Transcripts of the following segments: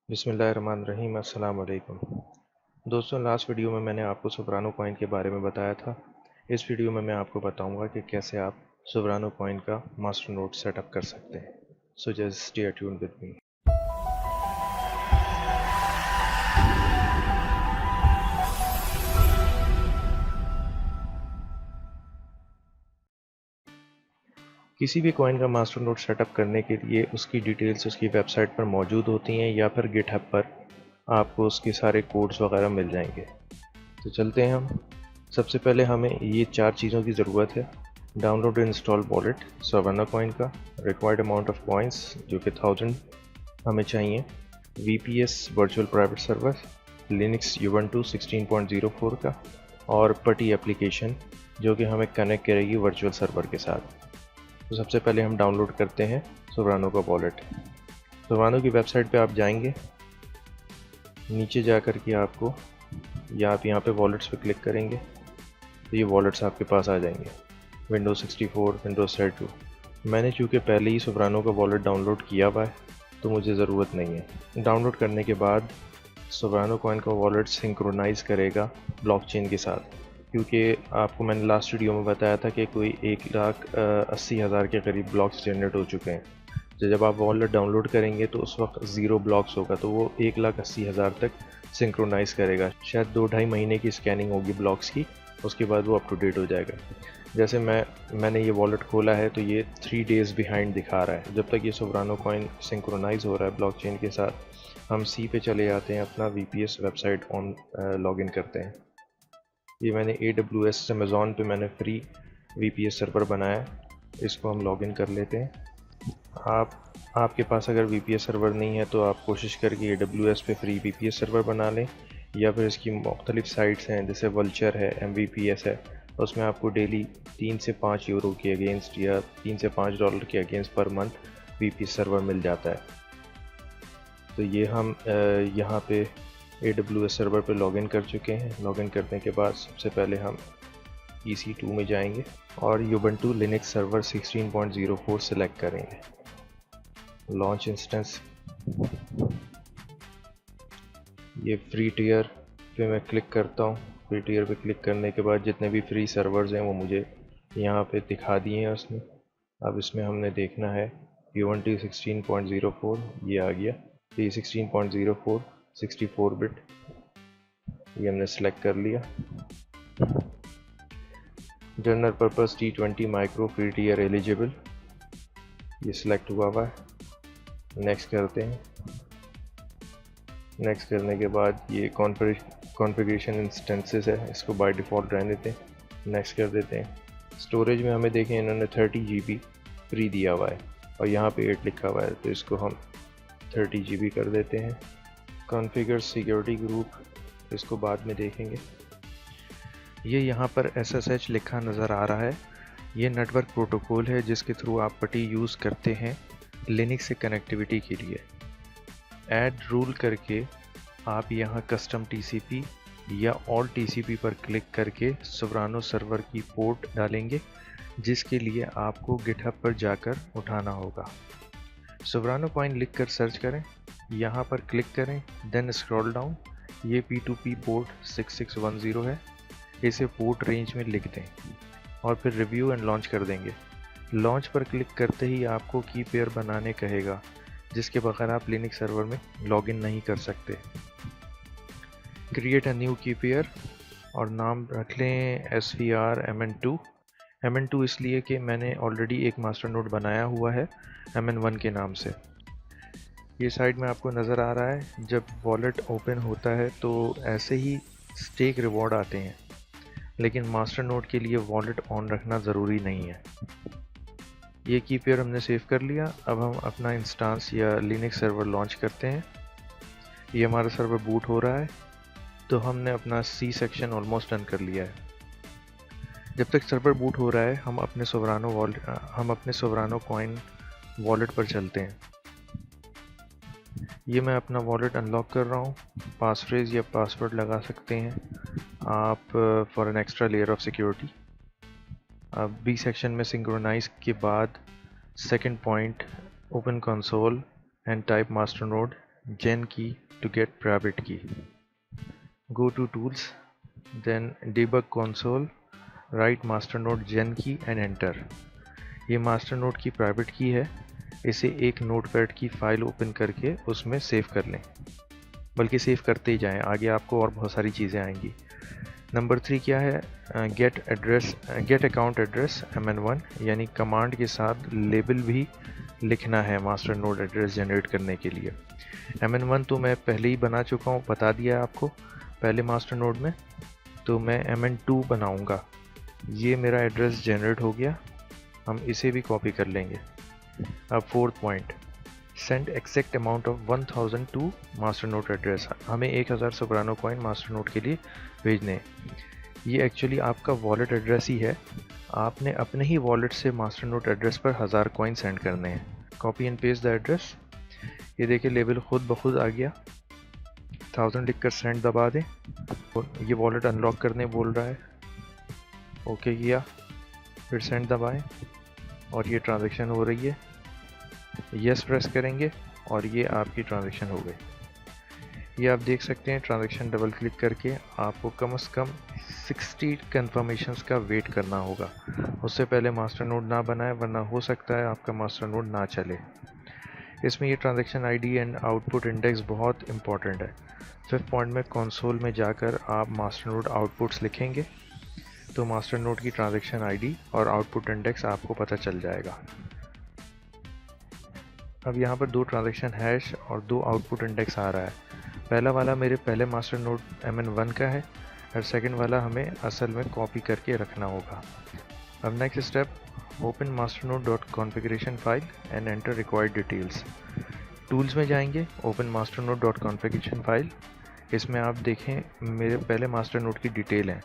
बिस्मिल्लाहिर्रहमानिर्रहीम। अस्सलाम वालेकुम दोस्तों, लास्ट वीडियो में मैंने आपको सोब्रानो कॉइन के बारे में बताया था। इस वीडियो में मैं आपको बताऊंगा कि कैसे आप सोब्रानो कॉइन का मास्टर नोड सेटअप कर सकते हैं। So just stay tuned with me. किसी भी कॉइन का मास्टर नोड सेटअप करने के लिए उसकी डिटेल्स उसकी वेबसाइट पर मौजूद होती हैं या फिर गिटहब पर आपको उसके सारे कोड्स वगैरह मिल जाएंगे। तो चलते हैं हम। सबसे पहले हमें ये 4 चीज़ों की ज़रूरत है। डाउनलोड इंस्टॉल वॉलेट सोब्रानो कॉइन का, रिक्वायर्ड अमाउंट ऑफ कॉइन्स जो कि 1000 हमें चाहिए, VPS virtual private server, Linux Ubuntu 16.04 का, और पटी एप्लीकेशन जो कि हमें कनेक्ट करेगी वर्चुअल सर्वर के साथ। तो सबसे पहले हम डाउनलोड करते हैं सोब्रानो का वॉलेट। सोब्रानो की वेबसाइट पे आप जाएंगे, नीचे जा कर के आपको या आप यहाँ पे वॉलेट्स पे क्लिक करेंगे तो ये वॉलेट्स आपके पास आ जाएंगे। Windows 64, Windows 32। मैंने चूँकि पहले ही सोब्रानो का वॉलेट डाउनलोड किया हुआ है तो मुझे ज़रूरत नहीं है। डाउनलोड करने के बाद सोब्रानो कॉइन का वॉलेट सिंक्रोनाइज़ करेगा ब्लॉकचेन के साथ, क्योंकि आपको मैंने लास्ट वीडियो में बताया था कि कोई 1,80,000 के करीब ब्लॉक्स जनरेट हो चुके हैं। तो जब आप वॉलेट डाउनलोड करेंगे तो उस वक्त 0 ब्लॉक्स होगा, तो वो 1,80,000 तक सिंक्रोनाइज़ करेगा। शायद 2-2.5 महीने की स्कैनिंग होगी ब्लॉक्स की, उसके बाद वो अप टू डेट हो जाएगा। जैसे मैंने ये वॉलेट खोला है तो ये 3 डेज़ बिहाइंड दिखा रहा है। जब तक ये सोब्रानो कॉइन सिंक्रोनाइज़ हो रहा है ब्लॉकचेन के साथ, हम सी पे चले जाते हैं, अपना VPS वेबसाइट ऑन लॉगिन करते हैं। ये मैंने AWS अमेज़ॉन पे मैंने फ्री VPS सर्वर बनाया है, इसको हम लॉगिन कर लेते हैं। आपके पास अगर VPS सर्वर नहीं है तो आप कोशिश करके AWS पे फ्री VPS सर्वर बना लें, या फिर इसकी मुख्तलिफ साइट्स हैं जैसे वल्चर है, MVPS है, उसमें आपको डेली 3 से 5 यूरो के अगेंस्ट या 3 से 5 डॉलर के against per month VPS server मिल जाता है। तो ये हम यहाँ पे AWS सर्वर पे लॉगिन कर चुके हैं। लॉगिन करने के बाद सबसे पहले हम EC2 में जाएंगे और उबुंटू लिनक्स सर्वर 16.04 सेलेक्ट करेंगे। लॉन्च इंस्टेंस, ये फ्री टियर पे मैं क्लिक करता हूँ। फ्री टियर पे क्लिक करने के बाद जितने भी फ्री सर्वर्स हैं वो मुझे यहाँ पे दिखा दिए हैं उसने। अब इसमें हमने देखना है उबुंटू 16.04, ये आ गया। तो ये 16.04 64 बिट, ये हमने सेलेक्ट कर लिया। General purpose T20 micro free tier eligible, ये सिलेक्ट हुआ है। नेक्स्ट करते हैं। नेक्स्ट करने के बाद ये कॉन्फ़िगरेशन इंस्टेंसेस है, इसको बाय डिफ़ॉल्ट रहने देते हैं। नेक्स्ट कर देते हैं। स्टोरेज में हमें देखें इन्होंने 30 GB फ्री दिया हुआ है और यहाँ पे 8 लिखा हुआ है, तो इसको हम 30 GB कर देते हैं। कॉन्फ़िगर सिक्योरिटी ग्रुप, इसको बाद में देखेंगे। ये यहाँ पर SSH लिखा नज़र आ रहा है, ये नेटवर्क प्रोटोकॉल है जिसके थ्रू आप पटी यूज़ करते हैं लिनक्स से कनेक्टिविटी के लिए। ऐड रूल करके आप यहाँ कस्टम TCP या ऑल TCP पर क्लिक करके सोब्रानो सर्वर की पोर्ट डालेंगे, जिसके लिए आपको गिटहब पर जाकर उठाना होगा। सोब्रानो कॉइन लिख कर सर्च करें, यहाँ पर क्लिक करें, देन स्क्रॉल डाउन। ये P2P पोर्ट 6610 है, इसे पोर्ट रेंज में लिख दें और फिर रिव्यू एंड लॉन्च कर देंगे। लॉन्च पर क्लिक करते ही आपको की पेयर बनाने कहेगा, जिसके बगैर आप लिनक्स सर्वर में लॉगिन नहीं कर सकते। क्रिएट अ न्यू की पेयर और नाम रख लें SVR MN2। MN2 इसलिए कि मैंने ऑलरेडी एक मास्टर नोड बनाया हुआ है MN1 के नाम से। ये साइड में आपको नज़र आ रहा है, जब वॉलेट ओपन होता है तो ऐसे ही स्टेक रिवॉर्ड आते हैं, लेकिन मास्टर नोड के लिए वॉलेट ऑन रखना ज़रूरी नहीं है। ये की पेयर हमने सेव कर लिया। अब हम अपना इंस्टांस या लिनक्स सर्वर लॉन्च करते हैं। ये हमारा सर्वर बूट हो रहा है, तो हमने अपना C सेक्शन ऑलमोस्ट डन कर लिया है। जब तक सर्वर बूट हो रहा है हम अपने सोब्रानो कॉइन वॉलेट पर चलते हैं। ये मैं अपना वॉलेट अनलॉक कर रहा हूँ। पास फ्रेज या पासवर्ड लगा सकते हैं आप for an extra layer of security. अब B सेक्शन में सिंक्रोनाइज के बाद second point open console and type master node, gen key to get private key. Go to tools, then debug console, write masternode gen key and enter. ये मास्टरनोड की private की है, इसे एक नोटपैड की फाइल ओपन करके उसमें सेव कर लें, बल्कि सेव करते ही जाएं, आगे आपको और बहुत सारी चीज़ें आएंगी। नंबर 3 क्या है, गेट अकाउंट एड्रेस mn1, यानी कमांड के साथ लेबल भी लिखना है मास्टर नोड एड्रेस जनरेट करने के लिए। mn1 तो मैं पहले ही बना चुका हूँ, बता दिया आपको पहले मास्टर नोड में, तो मैं mn2 बनाऊँगा। ये मेरा एड्रेस जनरेट हो गया, हम इसे भी कॉपी कर लेंगे। अब 4th point, send exact amount of 1000 to master node address. हमें 1000 सोब्रानो कॉइन मास्टर नोड के लिए भेजने हैं। ये एक्चुअली आपका वॉलेट एड्रेस ही है, आपने अपने ही वॉलेट से मास्टर नोड एड्रेस पर 1000 कॉइन सेंड करने हैं। Copy and paste the address. ये देखिए लेबल खुद ब खुद आ गया, 1000 लिखकर सेंड दबा दें। ये वॉलेट अनलॉक करने बोल रहा है, ओके किया, फिर सेंड दबाएं और ये ट्रांजैक्शन हो रही है। यस प्रेस करेंगे और ये आपकी ट्रांजैक्शन हो गई। ये आप देख सकते हैं, ट्रांजैक्शन डबल क्लिक करके आपको कम से कम 60 कन्फर्मेशंस का वेट करना होगा। उससे पहले मास्टर नोड ना बनाए, वरना हो सकता है आपका मास्टर नोड ना चले। इसमें ये transaction ID and output index बहुत इंपॉर्टेंट है। 5th पॉइंट में कंसोल में जाकर आप मास्टर नोड आउटपुट्स लिखेंगे तो मास्टर नोड की ट्रांजैक्शन आईडी और आउटपुट इंडेक्स आपको पता चल जाएगा। अब यहाँ पर 2 ट्रांजैक्शन हैश और 2 आउटपुट इंडेक्स आ रहा है। पहला वाला मेरे पहले मास्टर नोड mn1 का है और सेकंड वाला हमें असल में कॉपी करके रखना होगा। अब next step, open masternode dot configuration file and enter required details. Tools में जाएंगे, open masternode dot configuration file. इसमें आप देखें मेरे पहले मास्टर नोड की डिटेल है,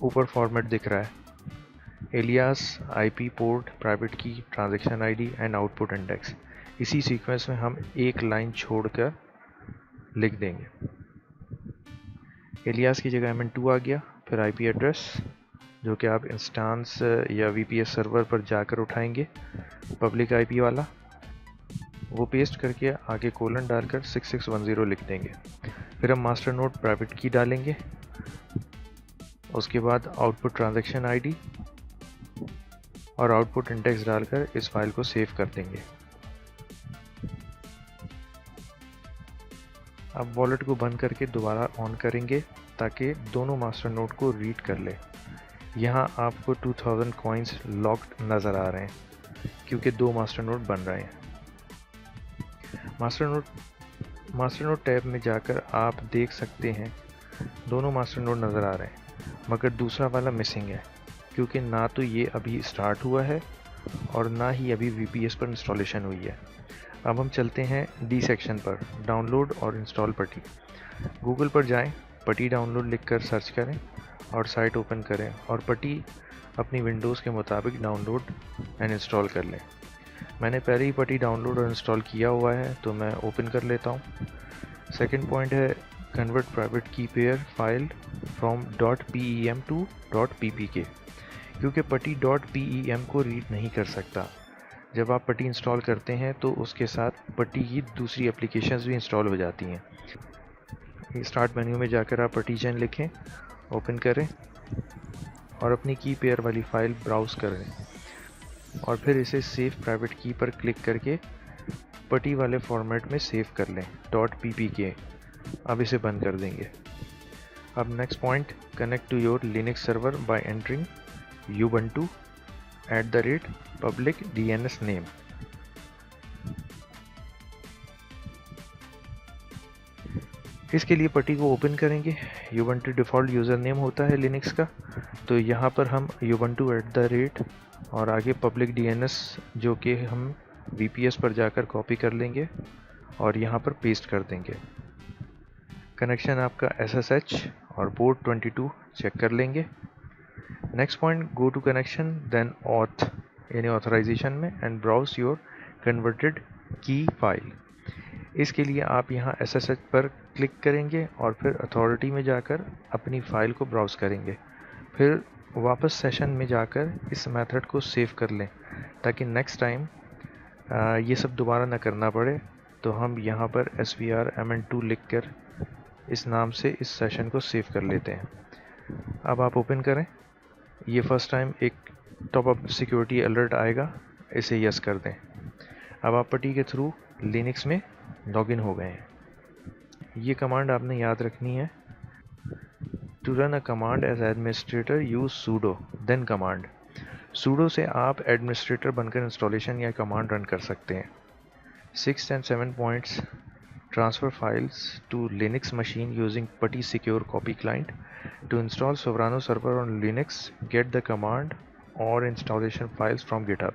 ऊपर फॉर्मेट दिख रहा है, एलियास, आईपी पोर्ट, प्राइवेट की, transaction ID and output index. इसी सीक्वेंस में हम एक लाइन छोड़कर लिख देंगे। एलियास की जगह mn2 आ गया, फिर आईपी एड्रेस जो कि आप इंस्टांस या वीपीएस सर्वर पर जाकर उठाएंगे, पब्लिक आईपी वाला, वो पेस्ट करके आगे कोलन डालकर 6610 लिख देंगे। फिर हम मास्टर नोड प्राइवेट की डालेंगे, उसके बाद आउटपुट ट्रांजैक्शन आईडी और आउटपुट इंडेक्स डालकर इस फाइल को सेव कर देंगे। अब वॉलेट को बंद करके दोबारा ऑन करेंगे ताकि दोनों मास्टर नोड को रीड कर ले। यहाँ आपको 2000 कॉइन्स लॉक्ड नज़र आ रहे हैं क्योंकि 2 मास्टर नोड बन रहे हैं। मास्टर नोड टैब में जाकर आप देख सकते हैं दोनों मास्टर नोड नज़र आ रहे हैं, मगर दूसरा वाला मिसिंग है क्योंकि ना तो ये अभी स्टार्ट हुआ है और ना ही अभी VPS पर इंस्टॉलेशन हुई है। अब हम चलते हैं डी सेक्शन पर, डाउनलोड और इंस्टॉल पटी। गूगल पर जाएं, पटी डाउनलोड लिखकर सर्च करें और साइट ओपन करें और पटी अपनी विंडोज़ के मुताबिक डाउनलोड एंड इंस्टॉल कर लें। मैंने पहले ही पटी डाउनलोड और इंस्टॉल किया हुआ है तो मैं ओपन कर लेता हूँ। सेकंड पॉइंट है convert private key pair file from .pem to .ppk, क्योंकि पटी .pem को रीड नहीं कर सकता। जब आप पटी इंस्टॉल करते हैं तो उसके साथ पटी की दूसरी एप्लीकेशंस भी इंस्टॉल हो जाती हैं। स्टार्ट मेन्यू में जाकर आप पटीजन लिखें, ओपन करें और अपनी की पेयर वाली फ़ाइल ब्राउज़ करें और फिर इसे सेव प्राइवेट की पर क्लिक करके पटी वाले फॉर्मेट में सेव कर लें .ppk। अब इसे बंद कर देंगे। अब next point, connect to your Linux server by entering ubuntu @public DNS name। इसके लिए पटी को ओपन करेंगे। ubuntu डिफ़ॉल्ट यूज़र नेम होता है लिनक्स का, तो यहाँ पर हम ubuntu और आगे पब्लिक DNS जो कि हम VPS पर जाकर कॉपी कर लेंगे और यहाँ पर पेस्ट कर देंगे। कनेक्शन आपका SSH और पोर्ट 22 चेक कर लेंगे। Next point, go to connection then auth यानी ऑथराइजेशन में एंड ब्राउज योर कन्वर्टेड की फाइल। इसके लिए आप यहाँ SSH पर क्लिक करेंगे और फिर अथॉरिटी में जाकर अपनी फ़ाइल को ब्राउज़ करेंगे। फिर वापस सेशन में जाकर इस मेथड को सेव कर लें ताकि नेक्स्ट टाइम ये सब दोबारा ना करना पड़े। तो हम यहाँ पर SVR-MN2 लिखकर इस नाम से इस सेशन को सेव कर लेते हैं। अब आप ओपन करें, ये फर्स्ट टाइम एक टॉप अप सिक्योरिटी अलर्ट आएगा, इसे यस कर दें। अब आप पटी के थ्रू लिनक्स में लॉगिन हो गए हैं। ये कमांड आपने याद रखनी है। To run a command as administrator use sudo then command. sudo से आप एडमिनिस्ट्रेटर बनकर इंस्टॉलेशन या कमांड रन कर सकते हैं। 6 and 7 points transfer files to Linux machine using PuTTY secure copy client. To install Sovrano server on Linux, get the command or installation files from GitHub.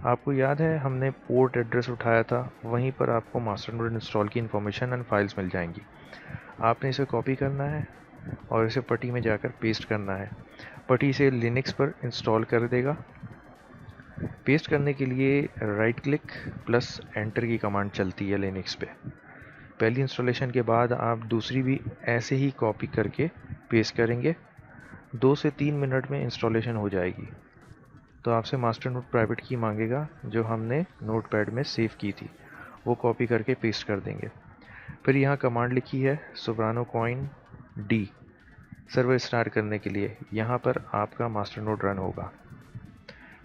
आपको याद है हमने पोर्ट एड्रेस उठाया था, वहीं पर आपको मास्टरनोड इंस्टॉल की इन्फॉर्मेशन एंड फाइल्स मिल जाएंगी। आपने इसे कॉपी करना है और इसे पटी में जाकर पेस्ट करना है। पटी से लिनक्स पर इंस्टॉल कर देगा। पेस्ट करने के लिए राइट क्लिक प्लस एंटर की कमांड चलती है लिनक्स पे। पहली इंस्टॉलेशन के बाद आप दूसरी भी ऐसे ही कॉपी करके पेस्ट करेंगे। 2 से 3 मिनट में इंस्टॉलेशन हो जाएगी। तो आपसे मास्टर नोट प्राइवेट की मांगेगा जो हमने नोटपैड में सेव की थी, वो कॉपी करके पेस्ट कर देंगे। फिर यहाँ कमांड लिखी है सोब्रानो कॉइन डी सर्वर स्टार्ट करने के लिए, यहाँ पर आपका मास्टर नोड रन होगा।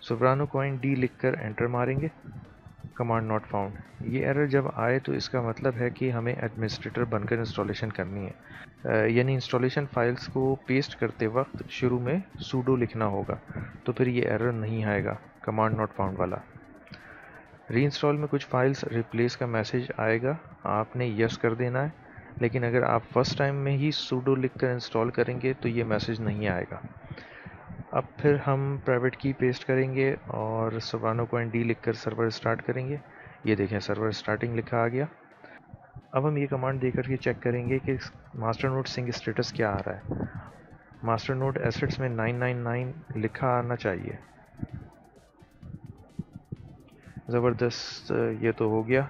सोब्रानो कॉइन डी लिखकर एंटर मारेंगे। कमांड नॉट फाउंड, ये एरर जब आए तो इसका मतलब है कि हमें एडमिनिस्ट्रेटर बनकर इंस्टॉलेशन करनी है, यानी इंस्टॉलेशन फाइल्स को पेस्ट करते वक्त शुरू में sudo लिखना होगा, तो फिर ये एरर नहीं आएगा कमांड नॉट फाउंड वाला। रीइंस्टॉल में कुछ फाइल्स रिप्लेस का मैसेज आएगा, आपने यस कर देना है, लेकिन अगर आप फर्स्ट टाइम में ही sudo लिखकर इंस्टॉल करेंगे तो ये मैसेज नहीं आएगा। अब फिर हम प्राइवेट की पेस्ट करेंगे और सोब्रानो कॉइन डी लिखकर सर्वर स्टार्ट करेंगे। ये देखें सर्वर स्टार्टिंग लिखा आ गया। अब हम ये कमांड देकर के चेक करेंगे कि मास्टर नोड सिंक स्टेटस क्या आ रहा है। मास्टर नोड एसेट्स में 999 लिखा आना चाहिए। ज़बरदस्त, ये तो हो गया।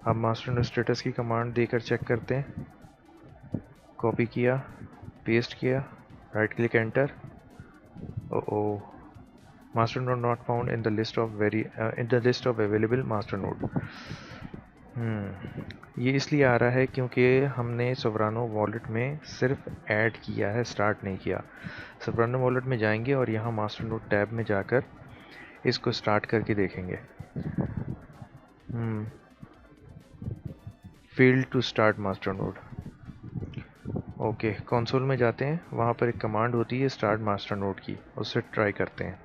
अब मास्टर नोड स्टेटस की कमांड देकर चेक करते हैं। कॉपी किया, पेस्ट किया, right click enter. Oh, master node not found in the list of available master node. ये इसलिए आ रहा है क्योंकि हमने सोब्रानो वॉलेट में सिर्फ ऐड किया है, स्टार्ट नहीं किया। सोब्रानो वॉलेट में जाएंगे और यहाँ मास्टर नोड टैब में जाकर इसको स्टार्ट करके देखेंगे। Failed to start master node. Okay, console में जाते हैं, वहाँ पर एक कमांड होती है स्टार्ट मास्टर नोड की, उससे ट्राई करते हैं।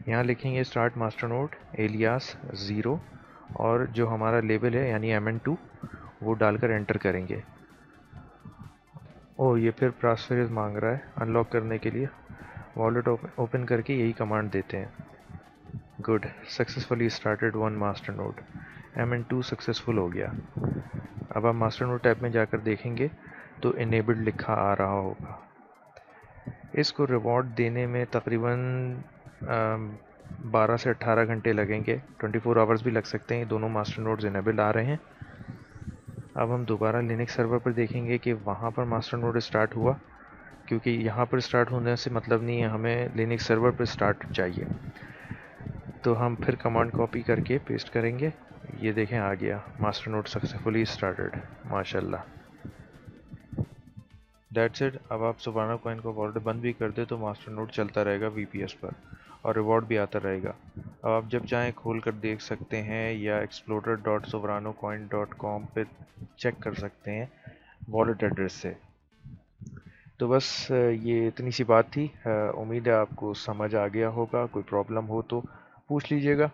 यहाँ लिखेंगे स्टार्ट मास्टर नोड एलियास 0 और जो हमारा लेबल है यानी MN2 वो डालकर एंटर करेंगे। ओह, ये फिर पासवर्ड मांग रहा है अनलॉक करने के लिए। वॉलेट ओपन करके यही कमांड देते हैं। Good, successfully started one master node, MN2 successful हो गया। अब आप मास्टर नोड टैब में जाकर देखेंगे तो इनेबल्ड लिखा आ रहा होगा। इसको रिवॉर्ड देने में तकरीबन 12 से 18 घंटे लगेंगे, 24 आवर्स भी लग सकते हैं। दोनों मास्टर नोड्स इनेबल्ड आ रहे हैं। अब हम दोबारा लिनक्स सर्वर पर देखेंगे कि वहाँ पर मास्टर नोड स्टार्ट हुआ, क्योंकि यहाँ पर स्टार्ट होने से मतलब नहीं है, हमें लिनक्स सर्वर पर स्टार्ट चाहिए। तो हम फिर कमांड कॉपी करके पेस्ट करेंगे। ये देखें आ गया, मास्टर नोड सक्सेसफुली स्टार्टेड, माशाल्लाह। That's it. अब आप सोब्रानो कॉइन को वॉलेट बंद भी कर दे तो मास्टर नोड चलता रहेगा VPS पर और रिवॉर्ड भी आता रहेगा। अब आप जब चाहें खोल कर देख सकते हैं या explorer.sovranocoin.com पे चेक कर सकते हैं वॉलेट एड्रेस से। तो बस ये इतनी सी बात थी। उम्मीद है आपको समझ आ गया होगा। कोई प्रॉब्लम हो तो पूछ लीजिएगा।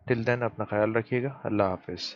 टिल देन अपना ख्याल रखिएगा। अल्लाह हाफिज़।